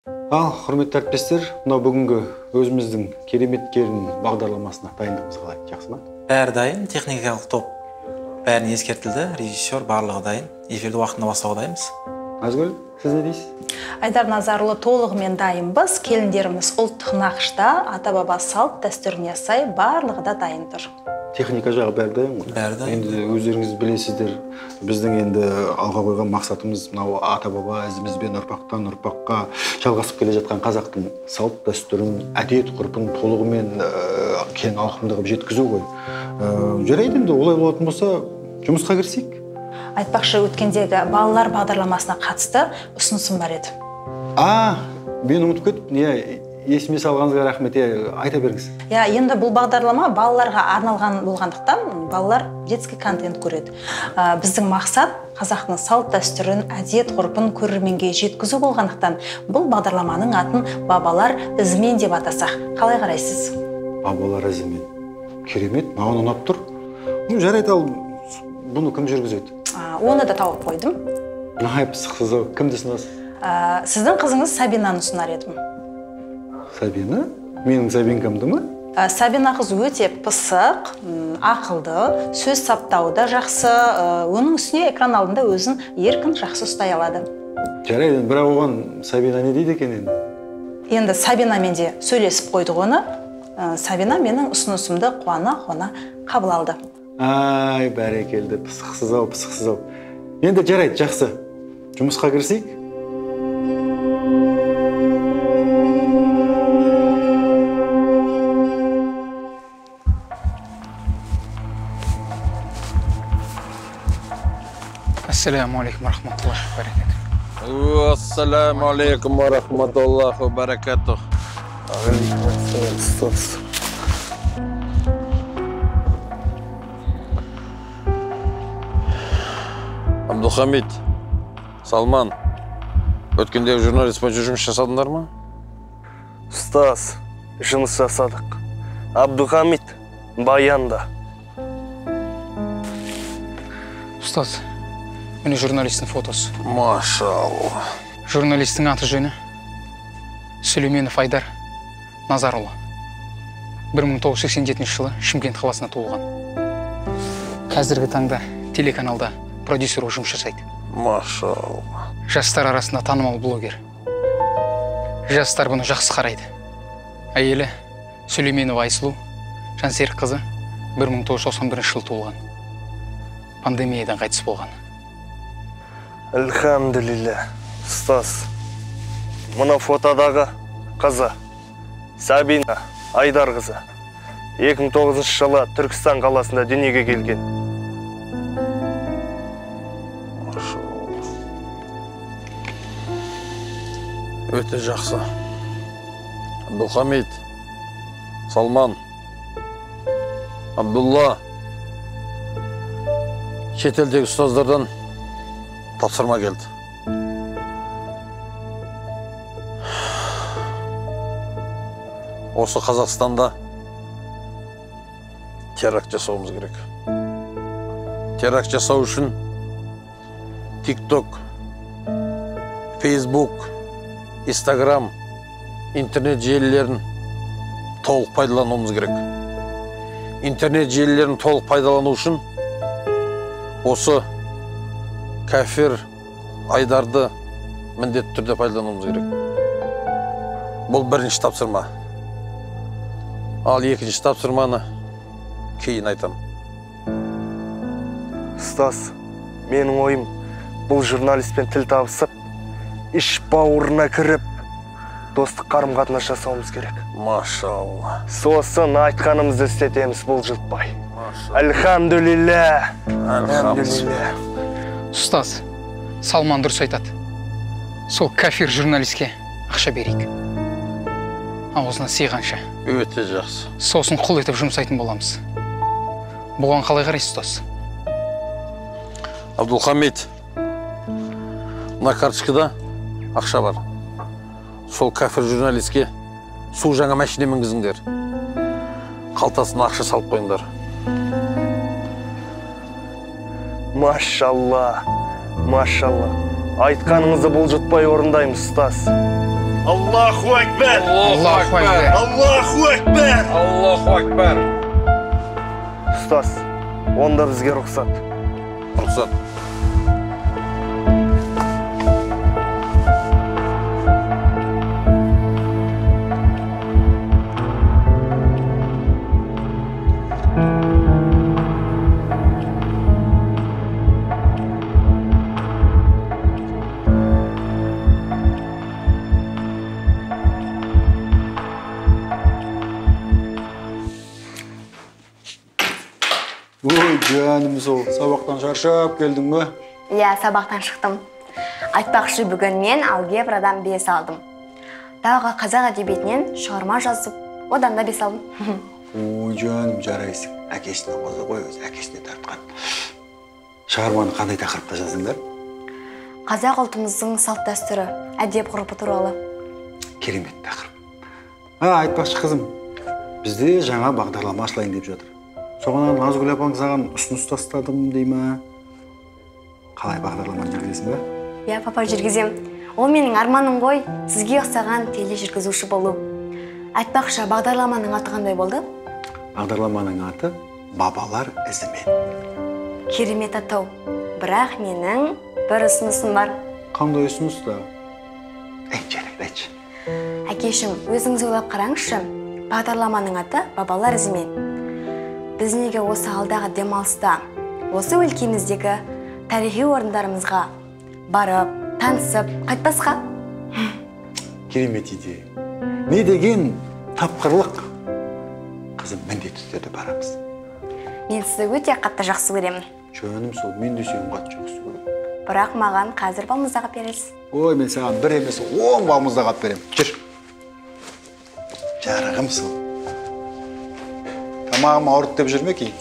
Құрметті әріптестер, мынау бүгінгі өзіміздің керемет келін бағдарламасына дайындығымыз қалай? Жақсы ма? Бәрі дайын, техникалық топ бәрін ескертілді, режиссер барлығы дайын. Эфирді уақытында бастауға дайынбыз. Назгүл, сіз не дейсіз? Айдар Назарұлы, толығымен дайынбыз. Келіндеріміз ұлттық нақышта, ата-баба салт дәстүріне сай барлығы да дайын тұр. Техника жағы бәрі дайын ғой? Бәрі дайын. Енді өздеріңіз білесіздер, біздің енді алға қойған мақсатымыз мынау ата-баба ізімізбен ұрпақтан ұрпаққа жалғасып келе жатқан қазақтың салт дәстүрін, әдет ғұрпын толығымен кең ауқымды қылып жеткізу ғой. Жарайды, енді олай болатын болса, жұмысқа кірісейік. Айтпақшы, өткендегі балалар бағдарламасына қатысты ұсынысым бар еді. Мен ұмытып кеттім. Есіме салғаныңызға рахмет, айта беріңіз. Енді бұл бағдарлама балаларға арналған болғандықтан, балалар детский контент көреді. Біздің мақсат қазақтың салт дәстүрін, әдет ғұрпын көрерменге жеткізу болғандықтан, бұл бағдарламаның атын бабалар ізімен деп атасақ, қалай қарайсыз? Бабалар ізімен. Керемет, маған ұнап тұр. Жарайды, ал бұны кім жүргізеді? Оны да тауып қойдым. Пысықсыз ау, кімді ұсынасыз? Сіздің қызыңыз Сабинаны ұсынар едім. Сабина? Менің Сабинкамды ма? Сабина қыз өте пысық, ақылды, сөз саптауы жақсы, оның үстіне экран алдында өзін еркін жақсы ұстай алады. Жарайды, бірақ оған Сабина не дейді екен енді? Енді Сабинамен де сөйлесіп қойдық оны. Сабина менің ұсынысымды қуана қабыл алды. Бәрекелді, пысықсыз ау. Енді жарайды, жақсы. Жұмысқа кірісейік. Ассаламу алейкум ва рахматуллахи ва баракатух. Ассаламу алейкум ва рахматуллахи ва баракатух. Абдухамид, Салман, өткендегі журналист бойынша жұмыс жасадыңдар ма? Ұстаз, жұмыс жасадық. Абдухамид, Баянда. Ұстаз, міне журналистің фотосы. Машалла. Журналистің аты жөні Сүлейменов Айдар Назарұлы. 1987 жылы Шымкент қаласында туылған. Қазіргі таңда телеканалда продюсер жұмыс жасайды. Машалла. Жастар арасында танымал блогер. Жастар бұны жақсы қарайды. Әйелі Сүлейменова Айсұлу, Жансерік қызы 1991 жылы туылған. Пандемиядан қайтыс болған. Әлхамдулилля, ұстаз. Мұна фотодағы қызы Сабина Айдар қызы 2009 жылы Түркістан қаласында дүниеге келген. Өте жақсы. Абдухамид, Салман, Абдулла, шетелдегі ұстаздардан тапсырма келді. Осы Қазақстанда теракт жасауымыз керек. Теракт жасау үшін TikTok, Facebook, Instagram, интернет желілерін толық пайдалануымыз керек. Интернет желілерін толық пайдалану үшін осы кәфір Айдарды міндетті түрде пайдалануымыз керек. Бұл бірінші тапсырма. Ал екінші тапсырманы кейін айтам. Ұстаз, менің ойым бұл журналистпен тіл табысып, іш бауырына кіріп, достық қарым-қатынас жасауымыз керек. Машалла. Сосын айтқанымызды істетеміз бұл жылтпай. Әлхамдулилля. Әлхамдулилля. Ұстаз, Салман дұрыс айтады. Сол кәфир журналистке ақша берейік. Аузына сыйғанша. Өте жақсы. Сосын құл етіп жұмсайтын боламыз. Бұған қалай қарайсыз, ұстаз? Абдулхамид, мына карточкада ақша бар. Сол кәфір журналистке су жаңа машина мінгізіңдер. Қалтасына ақша салып қойыңдар. Машалла, машалла. Айтқаныңызды бұлжытпай орындаймыз, ұстаз. Allahu Ekber. Allahu Ekber. Allahu Ekber. Allahu Ekber. Ұстаз, онда бізге рұқсат. Рұқсат. Ой, жаным сол, сабақтан шаршап келдің бе? Иә, сабақтан шықтым. Айтпақшы, бүгін мен алгебрадан 5 алдым. Тағы қазақ әдебиетінен шығарма жазып, одан да 5 алдым. Ой, жаным, жарайсың. Әкесіне қозы қой, өзі әкесіне тартқан. Шығарманы қандай тақырыпта жаздыңдар? Қазақ ұлтымыздың салт дәстүрі, әдеп ғұрпы туралы. Керемет тақырып. Айтпақшы қызым, бізде жаңа бағдарлама ашылайын деп жатыр. Соған Назгүл апаң саған ұсыныс тастадым дей ма? Қалай бағдарламаны жүргізесің бе? Иә, папа, жүргізем. Ол менің арманым ғой, сізге ұқсаған теле жүргізуші болу. Айтпақшы, бағдарламаның аты қандай болды? Бағдарламаның аты «Бабалар ізімен». Керемет атау. Бірақ менің бір ұсынысым бар. Қандай ұсыныс та? Жарайды, айтшы. Әкешім, өзіңіз ойлап қараңызшы. Бағдарламаның аты «Бабалар ізімен». Біз неге осы алдағы демалыста, осы өлкеміздегі тарихи орындарымызға барып, танысып, қайтпасқа? Керемет идея. Не деген тапқырлық. Қызым, міндетті түрде барамыз. Мен сізді өте қатты жақсы көремін. Жөнім сол, мен де сені қатты жақсы көремін. Бірақ маған қазір балмұздақ алып бересіз. Ой, мен саған бір емес 10 балмұздақ алып беремін. Жүр. Жарығым сол. Тамағым ауырды деп жүрме кейін.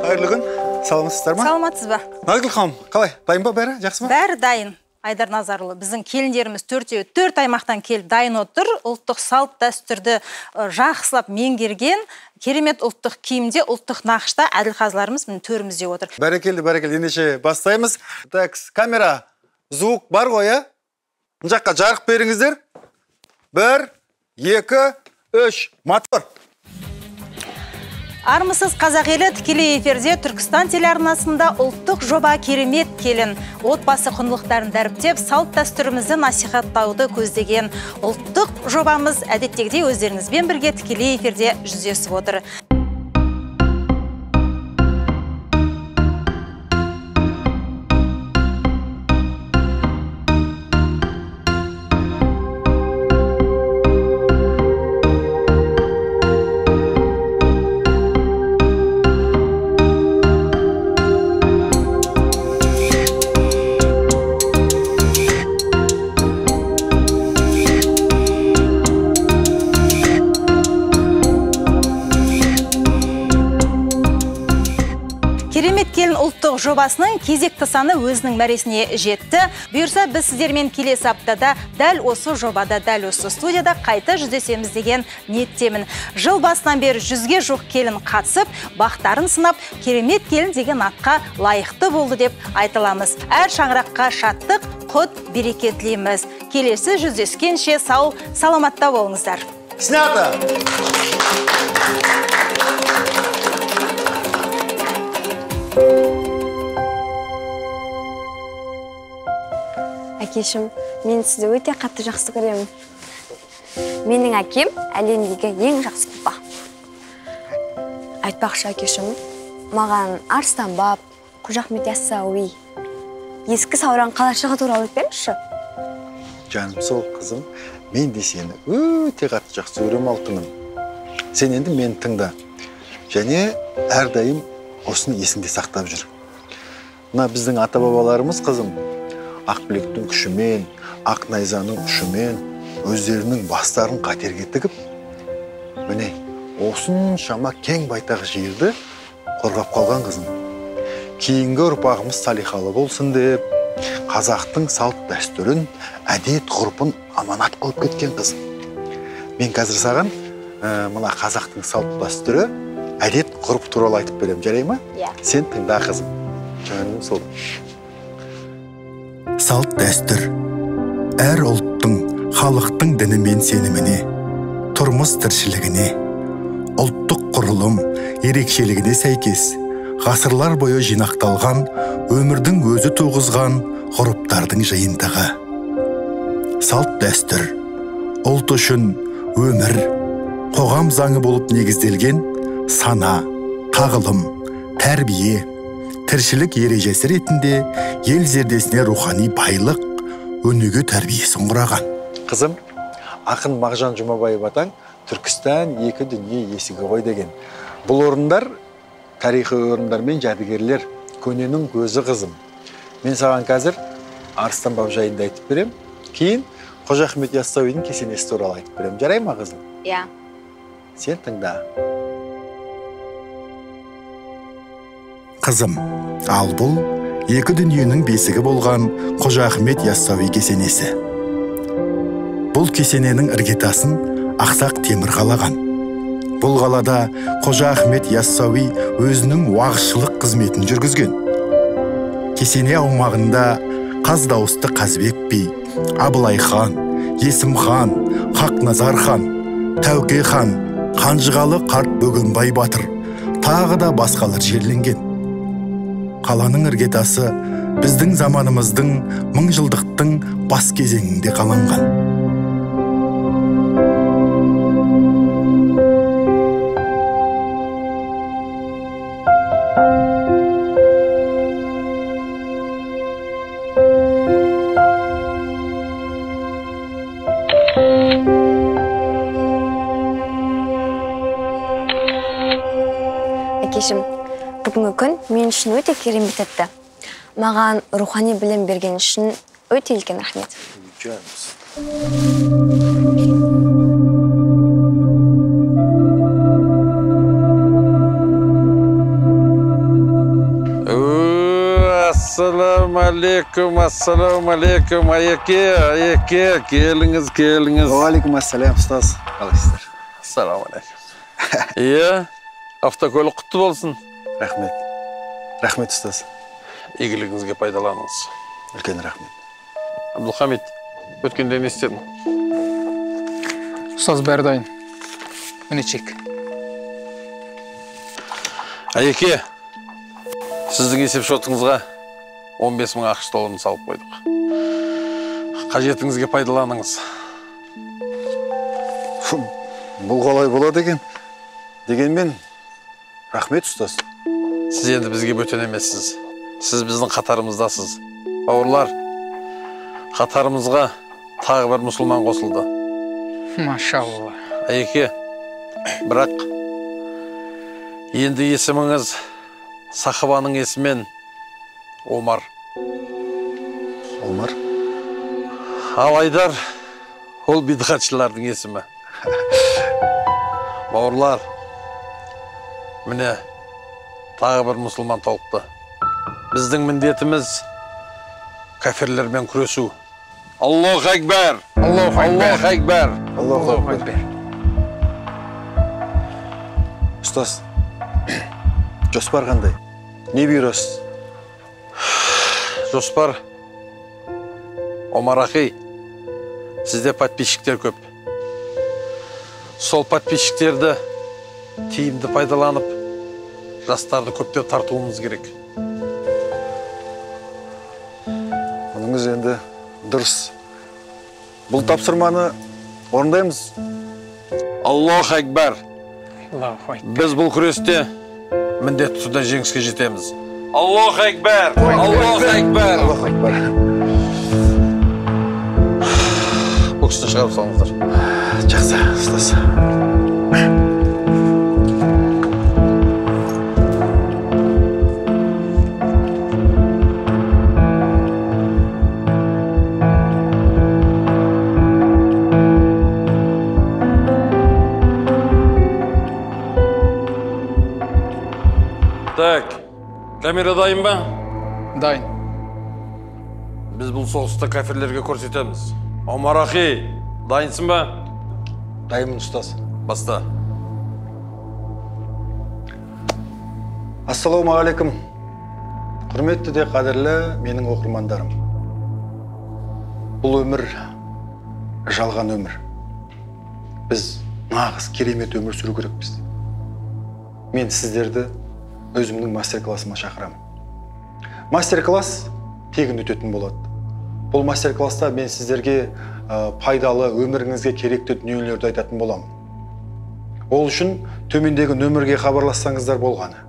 Қайырлы күн. Саламатсыздар ма? Саламатсыз ба? Назгүл ханым, қалай? Дайын ба бәрі? Жақсы ма? Бәрі дайын. Айдар Назарұлы, біздің келіндеріміз 4 аймақтан келіп дайын отыр. Ұлттық салт дәстүрді жақсылап меңгерген, керемет ұлттық киімде, ұлттық нақышта әділқазыларымыз төрімізде отыр. Бәрекелді, ендеше бастаймыз. Так, камера, звук бар ғой, ә? Мына жаққа жарық беріңіздер. 1, 2, 3, мотор. Армысыз қазақ елі тікелей эфирде Түркістан телеарнасында ұлттық жоба керемет келін. Отбасы құндылықтарын дәріптеп, салт дәстүрімізді насихаттауды көздеген ұлттық жобамыз әдеттегідей өздеріңізбен бірге тікелей эфирде жүздесіп отыр. ұлттық жобасының кезекті саны өзінің мәресіне жетті. Бұйырса, біз сіздермен келесі аптада дәл осы жобада, дәл осы студияда қайта жүздесеміз деген ниеттемін. Жыл басынан бері 100-ге жуық келін қатысып, бақтарын сынап, керемет келін деген атқа лайықты болды деп айтыламыз. Әр шаңыраққа шаттық, құт, береке тілейміз. Келесі жүздескенше сау, саламатта болыңыздар. Снято! Әкешім, мен сізді өте қатты жақсы көремін. Менің әкем әлемдегі ең жақсы папа. Айтпақшы, әкешім, маған Арыстан баб, Қожа Ахмет Яссауи, ескі Сауран қалашығы туралы айтпаңызшы. Жаным сол, қызым, мен де сені өте қатты жақсы көремін, алтыным. Сен енді мені тыңда. Және әрдайым осыны есіңде сақтап жүр. Мына біздің ата-бабаларымыз, қызым, Ақбілектің күшімен, ақ найзаның күшімен өздерінің бастарын қатерге тігіп, міне, осыншама кең байтақ жерді қорғап қалған, қызым. Кейінгі ұрпағымыз салиқалы болсын деп, қазақтың салт дәстүрін, әдет ғұрпын аманат қылып кеткен, қызым. Мен қазір саған мына қазақтың салт дәстүрі, әдет ғұрып туралы айтып берем, жарай ма? Иә. Сен тыңда қызым. Жаным сол. Салт дәстүр әр ұлттың, халықтың діні мен сеніміне, тұрмыс тіршілігіне, ұлттық құрылым ерекшелігіне сәйкес ғасырлар бойы жинақталған өмірдің өзі туғызған ғұрыптардың жиынтығы. Салт дәстүр ұлт үшін өмір, қоғам заңы болып негізделген сана, тағылым, тәрбие, тіршілік ережесі ретінде ел зердесіне рухани байлық, өнеге тәрбиесін құраған. Қызым, ақын Мағжан Жұмабаев атаң Түркістан екі дүние есігі ғой деген. Бұл орындар тарихи орындар мен жәдігерлер, көненің көзі қызым. Мен саған қазір Арыстан баб жайында айтып берем, кейін Қожа Ахмет Яссауидің кесенесі туралы айтып берем. Жарай ма қызым? Иә. Сен тыңда. Қызым, ал бұл екі дүниенің бесігі болған Қожа Ахмет Яссауи кесенесі. Бұл кесененің іргетасын ақсақ темір қалаған. Бұл қалада Қожа Ахмет Яссауи өзінің уағызшылық қызметін жүргізген. Кесене аумағында Қаз дауысты Қазбек би, Абылай хан, Есім хан, Хақназар хан, Тәуке хан, Қанжығалы қарт Бөгенбай батыр, тағы да басқалар жерленген. Қаланың іргетасы біздің заманымыздың мыңжылдықтың бас кезеңінде қаланған. Әкешім, бүгінгі күн мен үшін өте керемет өтті. Маған рухани білім берген үшін өте үлкен рахмет. Ассаламу алейкум, Айеке, келіңіз. Уалейкум ассалам, ұстаз. Қалайсыздар? Ассаламу алейкум. Автокөлік құтты болсын. Рахмет. Рахмет, ұстаз. Игілігіңізге пайдаланыңыз. Үлкен рахмет. Абдулхамид, өткенде не істедің? Ұстаз бәрі дайын. Міне чек. Айеке, сіздің есеп шотыңызға 15 мың ақш долларын салып қойдық. Қажетіңізге пайдаланыңыз. Бұл қалай болады екен? Дегенмен, рахмет, ұстаз. Сіз енді бізге бөтен емессіз. Сіз біздің қатарымыздасыз. Бауырлар, қатарымызға тағы бір мұсылман қосылды. Машалла. Айеке, бірақ енді есіміңіз Сахабаның есімен Омар. Омар? Ал Айдар, ол бидғатшылардың есімі. Бауырлар, міне, тағы бір мұсылман толықты. Біздің міндетіміз кәфірлермен күресу. Аллаху акбар! Аллаху акбар! Аллаху акбар! Ұстаз, жоспар қандай? Не бұйырасыз? Жоспар, Омар Ахи, сізде подписчиктер көп. Сол подписчиктерді тиімді пайдаланып, жастарды көптеп тартуымыз керек. Мұныңыз енді дұрыс. Бұл тапсырманы орындаймыз. Аллаху акбар! Аллаху акбар. Біз бұл күресте міндетті түрде жеңіске жетеміз. Аллаху акбар! Аллаху акбар! Аллаху акбар! Бұл кісіні шығарып салыңыздар. Жақсы, ұстаз. Так, камера дайын ба? Дайын. Біз бұл соғысты кәфірлерге көрсетеміз. Омар Ахи, дайынсың ба? Дайынмын, ұстаз. Баста. Ассалаумағалейкум. Құрметті де қадірлі менің оқырмандарым. Бұл өмір жалған өмір. Біз нағыз керемет өмір сүру керекпіз. Мен сіздерді өзімнің мастер-классыма шақырамын. Мастер-класс тегін өтетін болады. Бұл мастер-класста мен сіздерге пайдалы, өміріңізге керекті дүниелерді айтатын боламын. Ол үшін төмендегі нөмірге хабарлассаңыздар болғаны.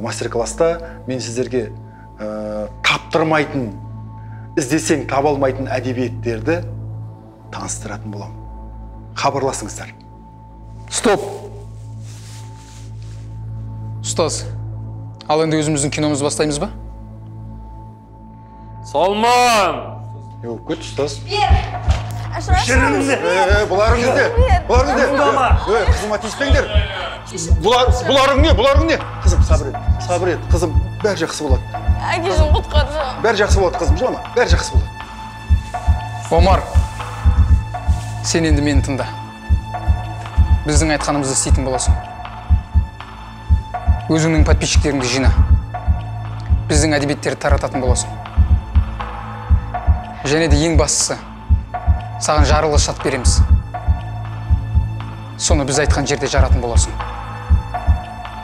Мастер-класста мен сіздерге таптырмайтын, іздесең таба алмайтын әдебиеттерді таныстыратын боламын. Хабарласыңыздар. Стоп! Ұстаз, ал енді өзіміздің киномыз бастаймыз ба? Салман! Көт, ұстаз. Жүріңізде! Бұларың не? Бұларың не? Қызыма тиіспеңдер. Бұларың не? Қызым, сабыр ет. Қызым, бәрі жақсы болады. Әкесін құтқаршы. Бәрі жақсы болады, қызым, жылама. Бәрі жақсы болады. Омар, сен енді мені тыңда. Біздің айтқанымызды істейтін боласың. Өзіңнің подписчиктеріңді жина. Біздің әдебиеттерді тарататын боласың. Және де ең бастысы, саған жарылғыш ат береміз. Соны біз айтқан жерде жаратын боласың.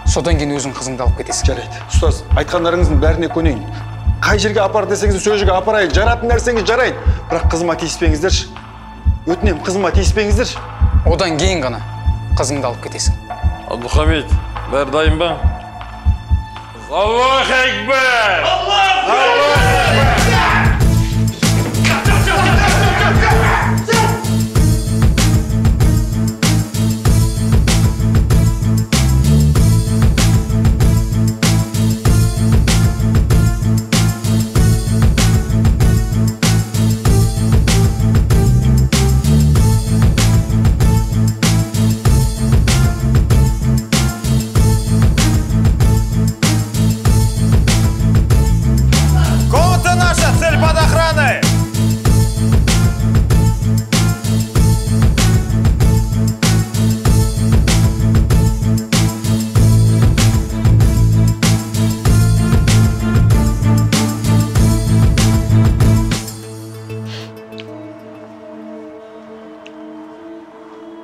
Содан кейін өзің қызыңды алып кетесің. Жарайды. Ұстаз, айтқандарыңыздың бәріне көнейін. Қай жерге апар десеңіз, сол жерге апарайын. Жаратын нәрсеңіз жарайды. Бірақ қызыма тиіспеңіздерші. Өтінемін, қызыма тиіспеңіздерші. Одан кейін ғана қызыңды алып кетесің. Абдухамид, бәрі дайын ба? Аллаху акбар! Аллаху акбар!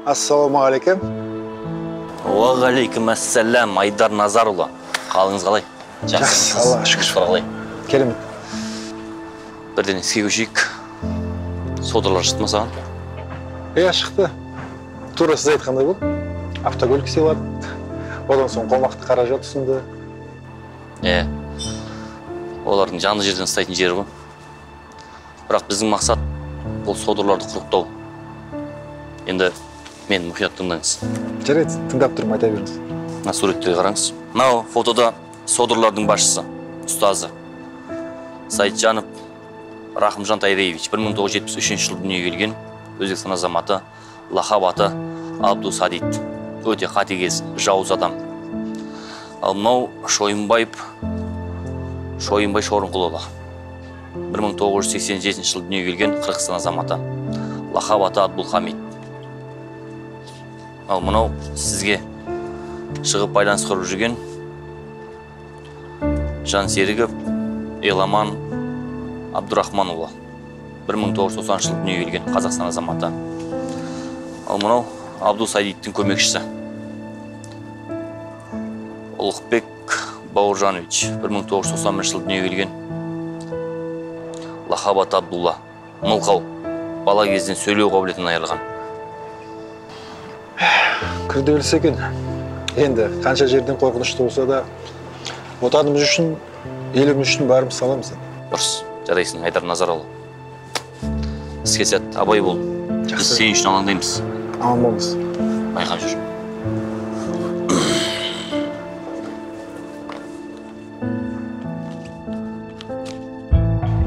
Ассалаумағалейкум. Уағалейкум ассалам, Айдар Назарұлы. Қалыңыз қалай? Жақсы, Аллаға шүкір. Қалай? Керемет. Бірден іске көшейік. Содырлар шықты ма саған? Шықты. Тура сіз айтқандай бол. Автокөлік сыйлады. Одан соң қомақты қаражат ұсынды. Олардың жанды жерден ұстайтын жері ғой. Бірақ біздің мақсат бұл содырларды құрықтау. Енді мен мұқият тыңдаңыз. Жарайды, тыңдап тұрмын, айта беріңіз. Мына суреттерге қараңыз. Мынау фотода содырлардың басшысы, ұстазы Саиджанов Рахымжан Тайреевич 1973 жылы дүниеге келген, Өзбекстан азаматы, лақап аты Абдусадид. Өте қатыгез, жауыз адам. Ал мынау Шойынбай Шорынқұлұлы 1987 жылы дүниеге келген, Қырғызстан азаматы, лақап аты Абдулхамид. Ал мынау сізге шығып байланыс құрып жүрген Жансерігов Еламан Абдурахманұлы 1990 жылы дүниеге келген, Қазақстан азаматы. Ал мынау Абдусадидтің көмекшісі Ұлықбек Бауыржанович 1991 жылы дүниеге келген, лақап аты Абдулла. Мылқау, бала кезден сөйлеу қабілетінен айырылған. Күрделісі екен. Енді қанша жерден қорқынышты болса да, отанымыз үшін, еліміз үшін барымыз саламыз. Дұрыс, жарайсың, Айдар Назарұлы. Іске сәт, абай бол. Біз сен үшін алаңдаймыз. Аман болыңыз. Байқап жүр.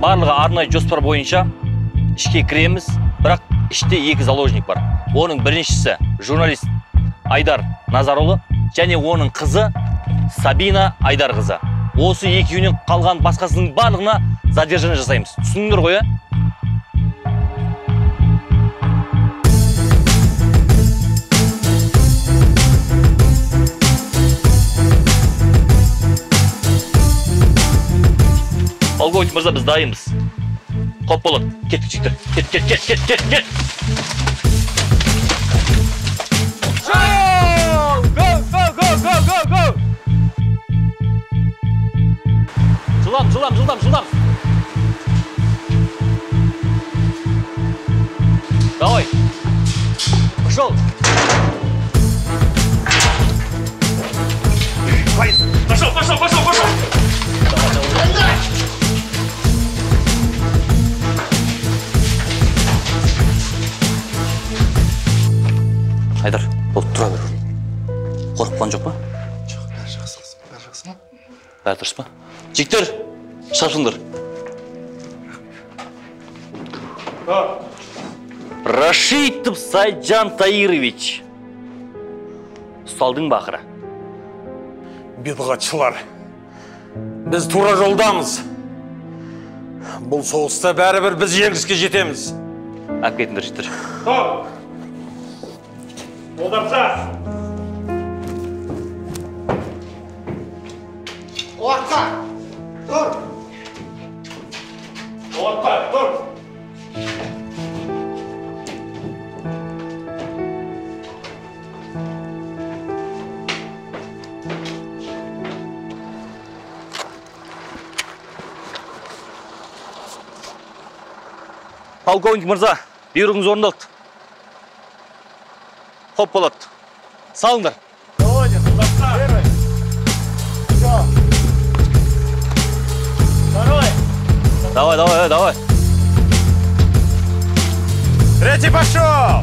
Барлығы арнайы жоспар бойынша ішке кіреміз, бірақ іште екі заложник бар. Оның біріншісі журналист Айдар Назарұлы және оның қызы Сабина Айдарқызы. Осы екеуінен қалған басқасының барлығына задержание жасаймыз. Түсіндіңдер ғой, Полковник мырза, біз дайынбыз. Хоп болады. Кеттік, жігіттер. Кет. Go! Жылдам. Давай. Пошел. Пошел. Давай. Айдар, болып тұра бер. Қорыққан жоқ па? Жоқ, бәрі жақсы. Бәрі дұрыс па? Жігіттер, шапшыңдар. Рашитов Сайджан Таирович. Ұсталдың ба ақыры? Бедғатшылар, біз тура жолдамыз. Бұл соғыста бәрібір біз жеңіске жетеміз. Әкетіңдер, жігіттер. Қолдарса! Уаққа! Тұр! Полковник мырза, бұйрығыңыз орындалды. Хоп болады. Салыңдар. Давай. Третий пошел!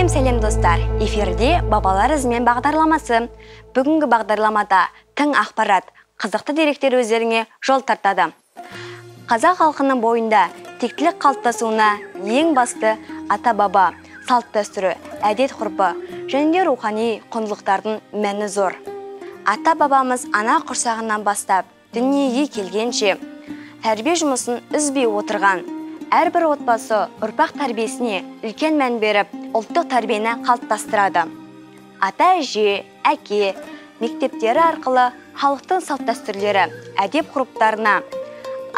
Сәлем достар, эфирде бабалар ізімен бағдарламасы. Бүгінгі бағдарламада тың ақпарат, қызықты деректер өздеріңе жол тартады. Қазақ халқының бойында тектілік қалыптасуына ең басты ата-баба, салт дәстүрі, әдет-ғұрпы және рухани құндылықтардың мәні зор. Ата-бабамыз ана құрсағынан бастап дүниеге келгенше тәрбие жұмысын үзбей отырған. Әрбір отбасы ұрпақ тәрбиесіне үлкен мән беріп, ұлттық тәрбиені қалыптастырады. Ата-әже, әке, мектептері арқылы халықтың салт дәстүрлері, әдеп ғұрыптарына,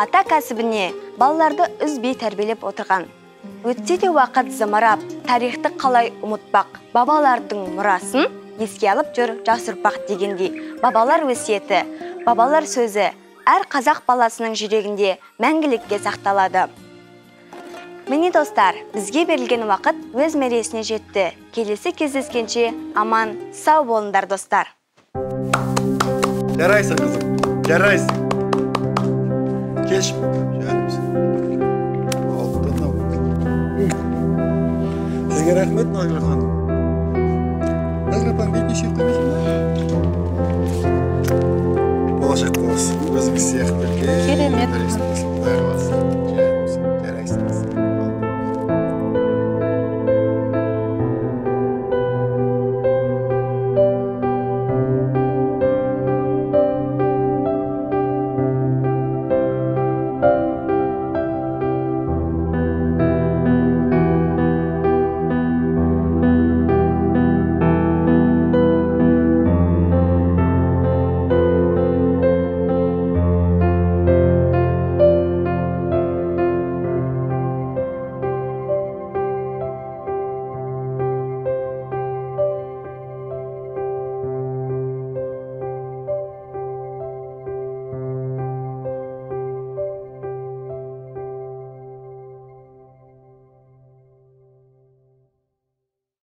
ата кәсібіне балаларды үзбей тәрбиелеп отырған. Өтсе де уақыт зымырап, тарихты қалай ұмытпақ, бабалардың мұрасын еске алып жүр жас ұрпақ дегендей. Бабалар өсиеті, бабалар сөзі әр қазақ баласының жүрегінде мәңгілікке сақталады. Міне достар, бізге берілген уақыт өз мәресіне жетті. Келесі кездескенше аман, сау болыңдар достар. Жарайсың, қызым, жарайсың. Келшім, жанымыз. Сізге рахмет, Нағила ханым. Нағила ханым, бетіне шер қоймайсың ба? Болашақ болсын, өзіңіз сияқты. Керемет. Құдай қаласын.